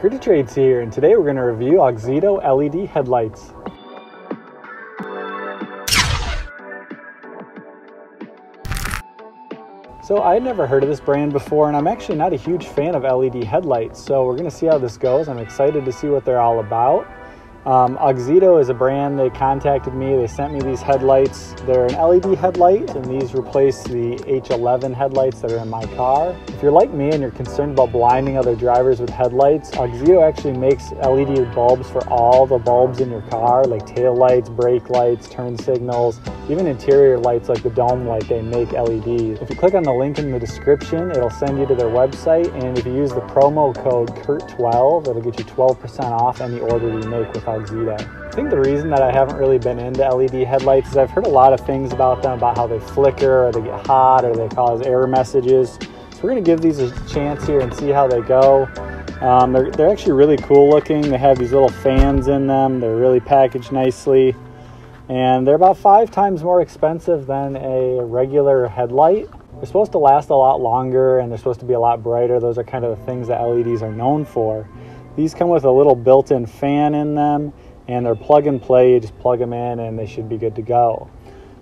Critter Trades here, and today we're going to review AUXITO LED headlights. So I had never heard of this brand before, and I'm actually not a huge fan of LED headlights, so we're going to see how this goes. I'm excited to see what they're all about. AUXITO is a brand. They contacted me, they sent me these headlights. They're an LED headlight, and these replace the H11 headlights that are in my car. If you're like me and you're concerned about blinding other drivers with headlights, AUXITO actually makes LED bulbs for all the bulbs in your car, like tail lights, brake lights, turn signals, even interior lights like the dome light. They make LEDs. If you click on the link in the description, it'll send you to their website, and if you use the promo code CURT12, it'll get you 12% off any order you make with AUXITO. I think the reason that I haven't really been into LED headlights is I've heard a lot of things about them, about how they flicker or they get hot or they cause error messages. So we're going to give these a chance here and see how they go. They're actually really cool looking. They have these little fans in them. They're really packaged nicely. And they're about 5 times more expensive than a regular headlight. They're supposed to last a lot longer and they're supposed to be a lot brighter. Those are kind of the things that LEDs are known for. These come with a little built-in fan in them, and they're plug and play. You just plug them in and they should be good to go.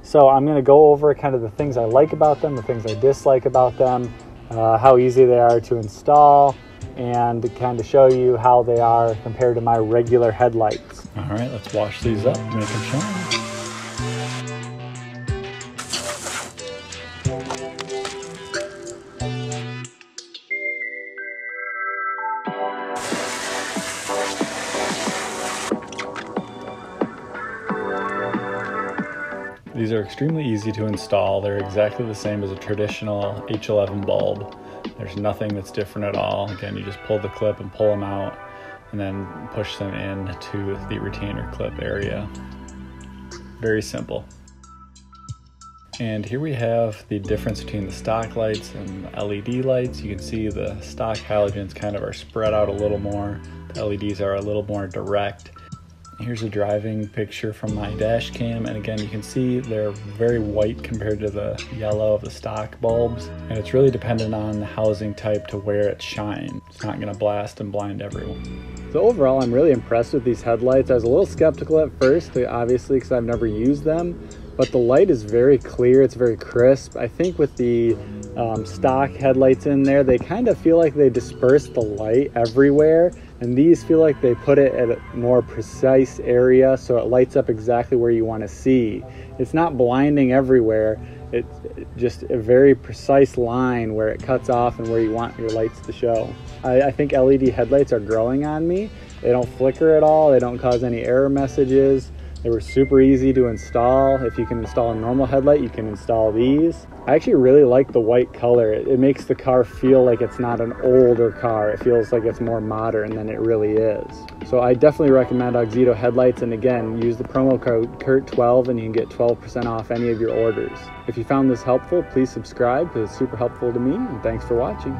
So I'm going to go over kind of the things I like about them, the things I dislike about them, how easy they are to install, and to kind of show you how they are compared to my regular headlights. All right, let's wash these up, make them shine. These are extremely easy to install. They're exactly the same as a traditional H11 bulb. There's nothing that's different at all. Again, you just pull the clip and pull them out and then push them in to the retainer clip area. Very simple. And here we have the difference between the stock lights and the LED lights. You can see the stock halogens kind of are spread out a little more. The LEDs are a little more direct. Here's a driving picture from my dash cam, and again you can see they're very white compared to the yellow of the stock bulbs, and it's really dependent on the housing type to where it shines. It's not going to blast and blind everyone. So overall, I'm really impressed with these headlights. I was a little skeptical at first, obviously, because I've never used them, but the light is very clear, it's very crisp. I think with the stock headlights in there, they kind of feel like they disperse the light everywhere, and these feel like they put it at a more precise area so it lights up exactly where you want to see. It's not blinding everywhere, it's just a very precise line where it cuts off and where you want your lights to show. I think LED headlights are growing on me. They don't flicker at all, they don't cause any error messages. They were super easy to install. If you can install a normal headlight, you can install these. I actually really like the white color. It makes the car feel like it's not an older car. It feels like it's more modern than it really is. So I definitely recommend AUXITO headlights, and again, use the promo code CURT12 and you can get 12% off any of your orders. If you found this helpful, please subscribe because it's super helpful to me, and thanks for watching.